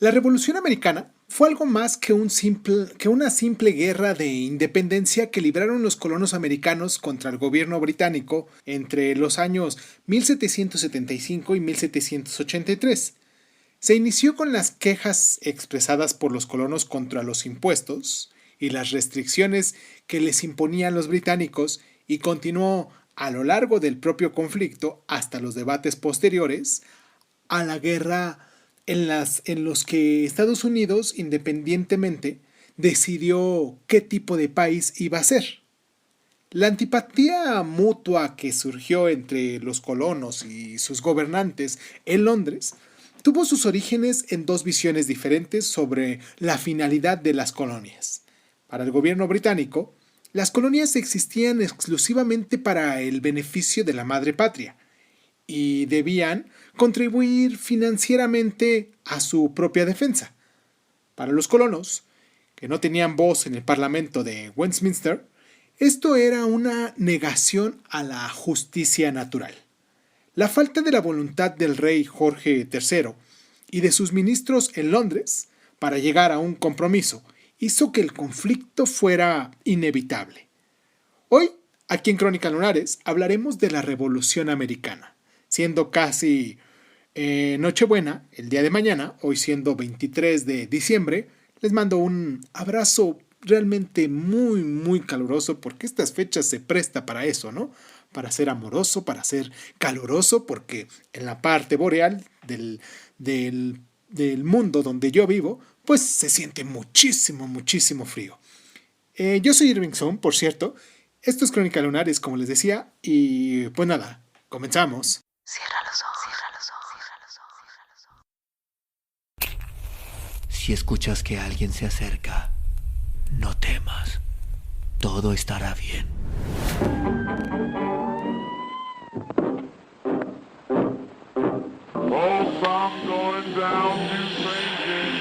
La Revolución Americana fue algo más que una simple guerra de independencia que libraron los colonos americanos contra el gobierno británico entre los años 1775 y 1783. Se inició con las quejas expresadas por los colonos contra los impuestos y las restricciones que les imponían los británicos y continuó a lo largo del propio conflicto hasta los debates posteriores a la guerra en los que Estados Unidos independientemente decidió qué tipo de país iba a ser. La antipatía mutua que surgió entre los colonos y sus gobernantes en Londres tuvo sus orígenes en dos visiones diferentes sobre la finalidad de las colonias. Para el gobierno británico, las colonias existían exclusivamente para el beneficio de la madre patria y debían contribuir financieramente a su propia defensa. Para los colonos, que no tenían voz en el Parlamento de Westminster, esto era una negación a la justicia natural. La falta de la voluntad del rey Jorge III y de sus ministros en Londres para llegar a un compromiso hizo que el conflicto fuera inevitable. Hoy, aquí en Crónica Lunares, hablaremos de la Revolución Americana, siendo casi Nochebuena el día de mañana, hoy siendo 23 de diciembre. Les mando un abrazo realmente muy, muy caluroso, porque estas fechas se presta para eso, ¿no? Para ser amoroso, para ser caluroso, porque en la parte boreal del mundo donde yo vivo, pues se siente muchísimo, muchísimo frío. Yo soy Irving Sun, por cierto. Esto es Crónica Lunares, como les decía, y pues nada, comenzamos. Cierra los ojos, cierra los ojos, cierra los ojos, cierra los ojos. Si escuchas que alguien se acerca, no temas. Todo estará bien. Oh, I'm going down to St. James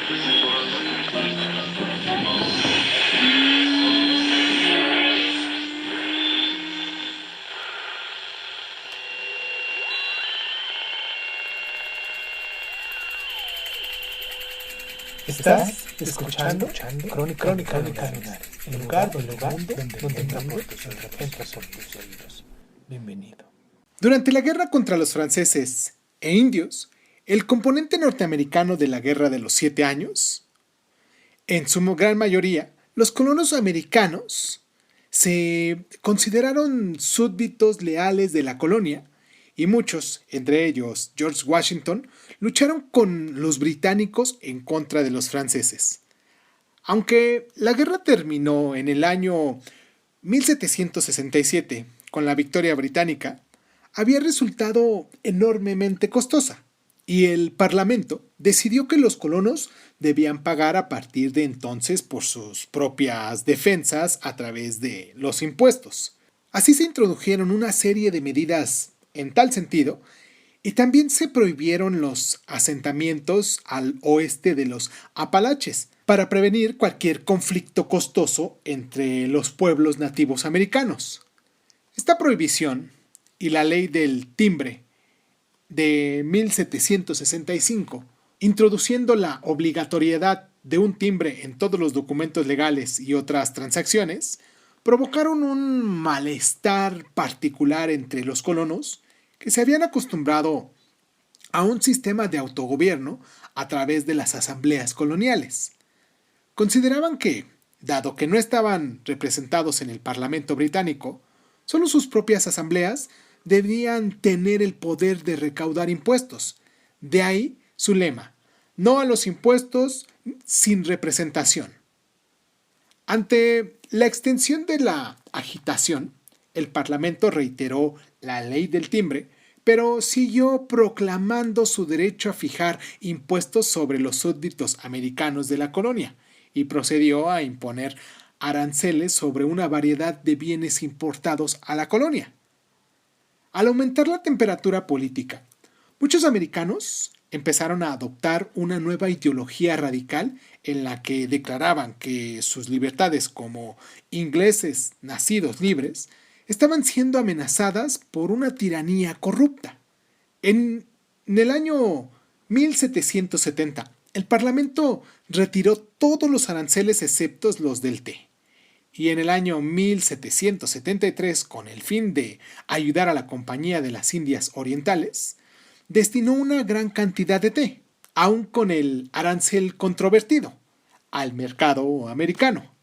Estás escuchando Crónica Lunares, el lugar donde entra por tus oídos. Bienvenido. Durante la guerra contra los franceses e indios, el componente norteamericano de la Guerra de los 7 años, en su gran mayoría, los colonos americanos se consideraron súbditos leales de la colonia y muchos, entre ellos George Washington, lucharon con los británicos en contra de los franceses. Aunque la guerra terminó en el año 1767 con la victoria británica, había resultado enormemente costosa y el Parlamento decidió que los colonos debían pagar a partir de entonces por sus propias defensas a través de los impuestos. Así se introdujeron una serie de medidas en tal sentido, y también se prohibieron los asentamientos al oeste de los Apalaches para prevenir cualquier conflicto costoso entre los pueblos nativos americanos. Esta prohibición y la ley del timbre de 1765, introduciendo la obligatoriedad de un timbre en todos los documentos legales y otras transacciones, provocaron un malestar particular entre los colonos que se habían acostumbrado a un sistema de autogobierno a través de las asambleas coloniales. Consideraban que, dado que no estaban representados en el Parlamento británico, solo sus propias asambleas debían tener el poder de recaudar impuestos. De ahí su lema: no a los impuestos sin representación. Ante la extensión de la agitación, el Parlamento reiteró la ley del timbre, pero siguió proclamando su derecho a fijar impuestos sobre los súbditos americanos de la colonia y procedió a imponer aranceles sobre una variedad de bienes importados a la colonia. Al aumentar la temperatura política, muchos americanos empezaron a adoptar una nueva ideología radical en la que declaraban que sus libertades como ingleses nacidos libres estaban siendo amenazadas por una tiranía corrupta. En el año 1770, el Parlamento retiró todos los aranceles excepto los del té. Y en el año 1773, con el fin de ayudar a la Compañía de las Indias Orientales, destinó una gran cantidad de té, aun con el arancel controvertido, al mercado americano.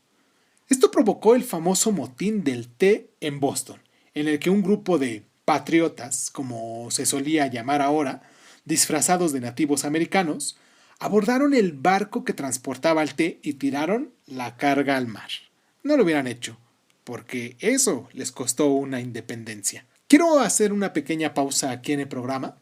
Esto provocó el famoso motín del té en Boston, en el que un grupo de patriotas, como se solía llamar ahora, disfrazados de nativos americanos, abordaron el barco que transportaba el té y tiraron la carga al mar. No lo hubieran hecho, porque eso les costó una independencia. Quiero hacer una pequeña pausa aquí en el programa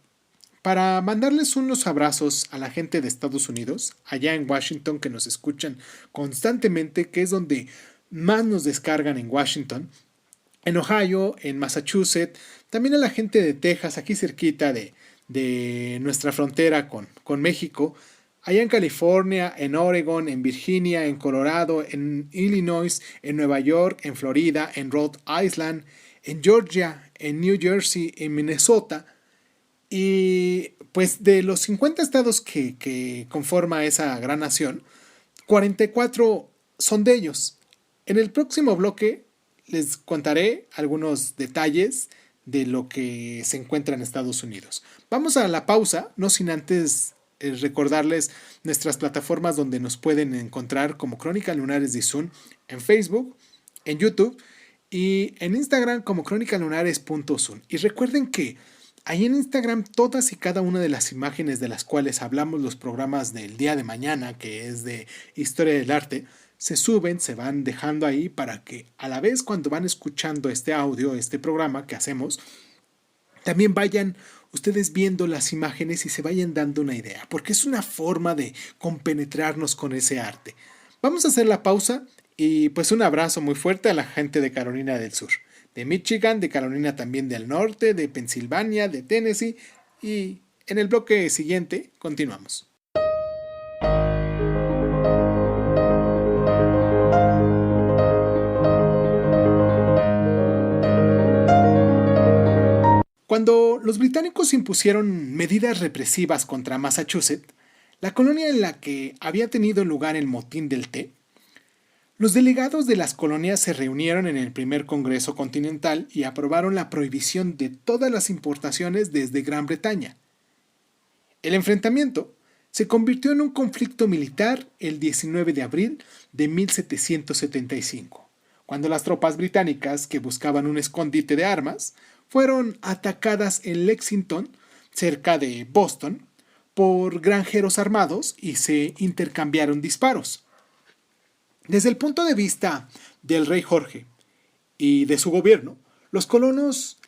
para mandarles unos abrazos a la gente de Estados Unidos, allá en Washington, que nos escuchan constantemente, que es donde más nos descargan en Washington, en Ohio, en Massachusetts, también a la gente de Texas, aquí cerquita de nuestra frontera con México, allá en California, en Oregon, en Virginia, en Colorado, en Illinois, en Nueva York, en Florida, en Rhode Island, en Georgia, en New Jersey, en Minnesota. Y pues de los 50 estados que conforma esa gran nación, 44 son de ellos. En el próximo bloque les contaré algunos detalles de lo que se encuentra en Estados Unidos. Vamos a la pausa, no sin antes recordarles nuestras plataformas donde nos pueden encontrar como Crónicas Lunares de Izún en Facebook, en YouTube y en Instagram como crónicalunares.zun. Y recuerden que ahí en Instagram todas y cada una de las imágenes de las cuales hablamos los programas del día de mañana, que es de Historia del Arte, se suben, se van dejando ahí para que a la vez cuando van escuchando este audio, este programa que hacemos, también vayan ustedes viendo las imágenes y se vayan dando una idea, porque es una forma de compenetrarnos con ese arte. Vamos a hacer la pausa y pues un abrazo muy fuerte a la gente de Carolina del Sur, de Michigan, de Carolina también del Norte, de Pensilvania, de Tennessee, y en el bloque siguiente continuamos. Cuando los británicos impusieron medidas represivas contra Massachusetts, la colonia en la que había tenido lugar el motín del té, los delegados de las colonias se reunieron en el primer Congreso Continental y aprobaron la prohibición de todas las importaciones desde Gran Bretaña. El enfrentamiento se convirtió en un conflicto militar el 19 de abril de 1775, cuando las tropas británicas que buscaban un escondite de armas fueron atacadas en Lexington, cerca de Boston, por granjeros armados y se intercambiaron disparos. Desde el punto de vista del rey Jorge y de su gobierno, los colonos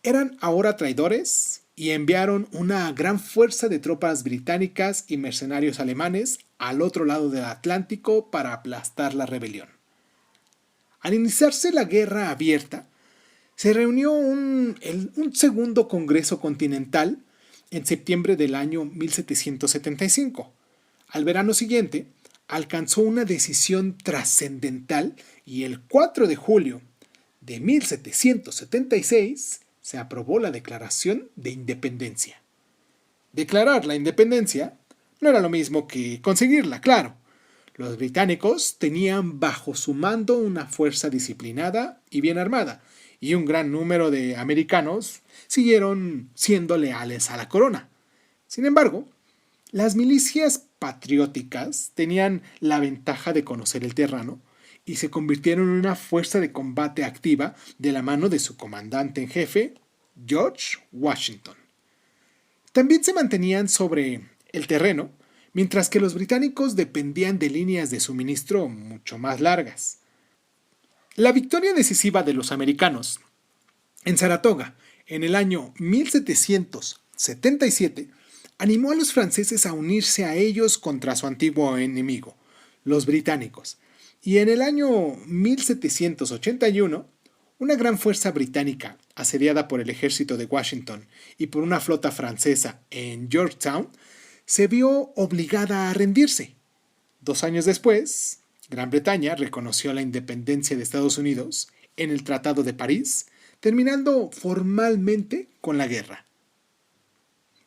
eran ahora traidores y enviaron una gran fuerza de tropas británicas y mercenarios alemanes al otro lado del Atlántico para aplastar la rebelión. Al iniciarse la guerra abierta, se reunió un segundo Congreso Continental en septiembre del año 1775. Al verano siguiente, alcanzó una decisión trascendental y el 4 de julio de 1776 se aprobó la Declaración de Independencia. Declarar la independencia no era lo mismo que conseguirla, claro. Los británicos tenían bajo su mando una fuerza disciplinada y bien armada, y un gran número de americanos siguieron siendo leales a la corona. Sin embargo, las milicias patrióticas tenían la ventaja de conocer el terreno y se convirtieron en una fuerza de combate activa de la mano de su comandante en jefe, George Washington. También se mantenían sobre el terreno, mientras que los británicos dependían de líneas de suministro mucho más largas. La victoria decisiva de los americanos en Saratoga en el año 1777 animó a los franceses a unirse a ellos contra su antiguo enemigo, los británicos, y en el año 1781 una gran fuerza británica, asediada por el ejército de Washington y por una flota francesa en Yorktown, se vio obligada a rendirse. 2 años después, Gran Bretaña reconoció la independencia de Estados Unidos en el Tratado de París, terminando formalmente con la guerra.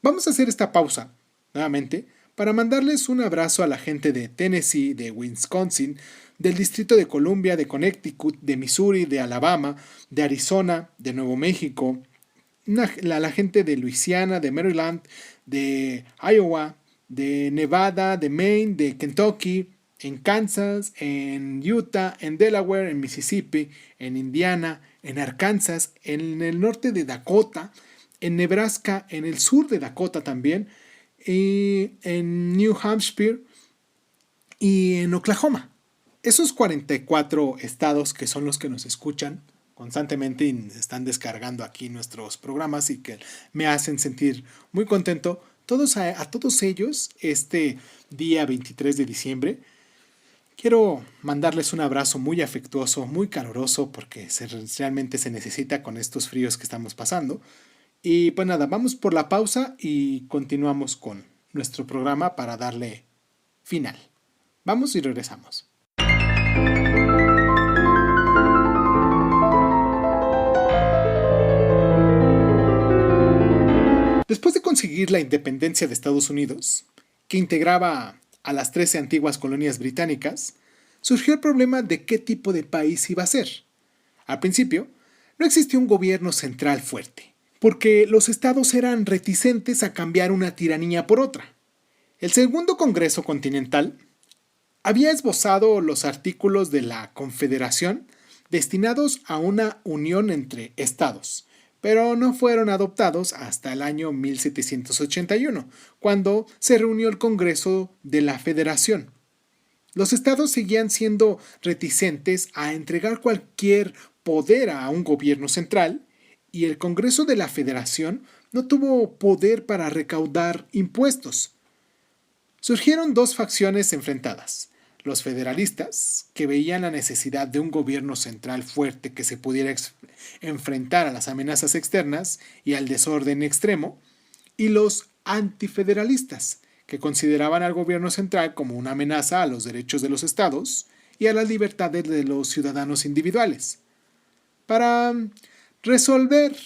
Vamos a hacer esta pausa nuevamente para mandarles un abrazo a la gente de Tennessee, de Wisconsin, del Distrito de Columbia, de Connecticut, de Missouri, de Alabama, de Arizona, de Nuevo México, la gente de Luisiana, de Maryland, de Iowa, de Nevada, de Maine, de Kentucky, en Kansas, en Utah, en Delaware, en Mississippi, en Indiana, en Arkansas, en el norte de Dakota, en Nebraska, en el sur de Dakota también, y en New Hampshire y en Oklahoma. Esos 44 estados que son los que nos escuchan constantemente y están descargando aquí nuestros programas y que me hacen sentir muy contento, a todos ellos este día 23 de diciembre quiero mandarles un abrazo muy afectuoso, muy caluroso, porque realmente se necesita con estos fríos que estamos pasando. Y pues nada, vamos por la pausa y continuamos con nuestro programa para darle final. Vamos y regresamos. Después de conseguir la independencia de Estados Unidos, que integraba a las 13 antiguas colonias británicas, surgió el problema de qué tipo de país iba a ser. Al principio, no existía un gobierno central fuerte, porque los estados eran reticentes a cambiar una tiranía por otra. El Segundo Congreso Continental había esbozado los artículos de la Confederación destinados a una unión entre estados, pero no fueron adoptados hasta el año 1781, cuando se reunió el Congreso de la Federación. Los estados seguían siendo reticentes a entregar cualquier poder a un gobierno central, y el Congreso de la Federación no tuvo poder para recaudar impuestos. Surgieron dos facciones enfrentadas: los federalistas, que veían la necesidad de un gobierno central fuerte que se pudiera enfrentar a las amenazas externas y al desorden extremo, y los antifederalistas, que consideraban al gobierno central como una amenaza a los derechos de los estados y a las libertades de los ciudadanos individuales. Para resolver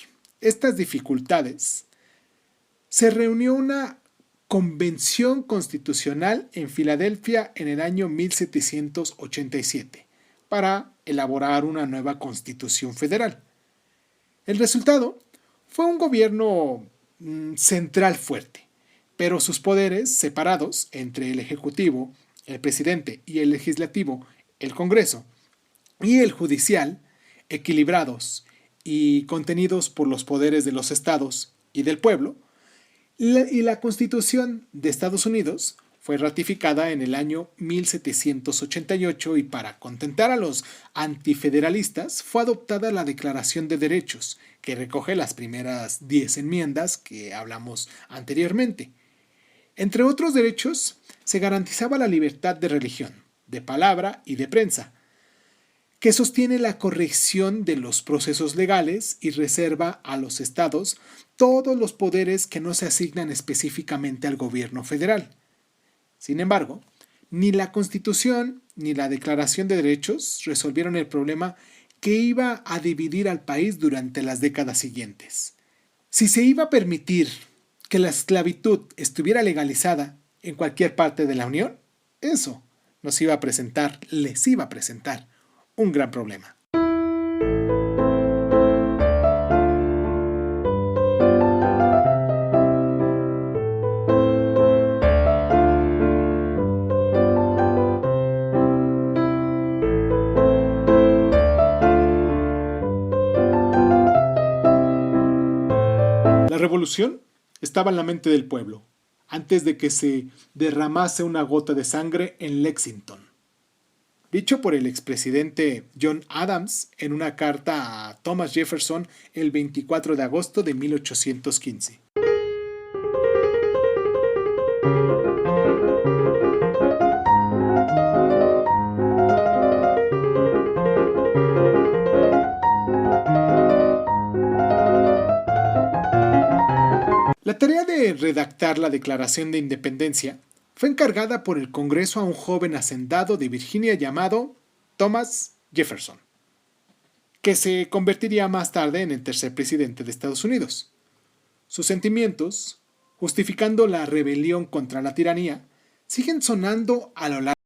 estas dificultades, se reunió una Convención Constitucional en Filadelfia en el año 1787 para elaborar una nueva Constitución Federal. El resultado fue un gobierno central fuerte, pero sus poderes separados entre el Ejecutivo, el Presidente, y el Legislativo, el Congreso, y el Judicial, equilibrados y contenidos por los poderes de los estados y del pueblo. Y la Constitución de Estados Unidos fue ratificada en el año 1788 y para contentar a los antifederalistas fue adoptada la Declaración de Derechos, que recoge las primeras 10 enmiendas que hablamos anteriormente. Entre otros derechos, se garantizaba la libertad de religión, de palabra y de prensa, que sostiene la corrección de los procesos legales y reserva a los estados todos los poderes que no se asignan específicamente al gobierno federal. Sin embargo, ni la Constitución ni la Declaración de Derechos resolvieron el problema que iba a dividir al país durante las décadas siguientes. Si se iba a permitir que la esclavitud estuviera legalizada en cualquier parte de la Unión, eso les iba a presentar un gran problema. La revolución estaba en la mente del pueblo, antes de que se derramase una gota de sangre en Lexington. Dicho por el expresidente John Adams en una carta a Thomas Jefferson el 24 de agosto de 1815. La tarea de redactar la Declaración de Independencia fue encargada por el Congreso a un joven hacendado de Virginia llamado Thomas Jefferson, que se convertiría más tarde en el tercer presidente de Estados Unidos. Sus sentimientos, justificando la rebelión contra la tiranía, siguen sonando a lo largo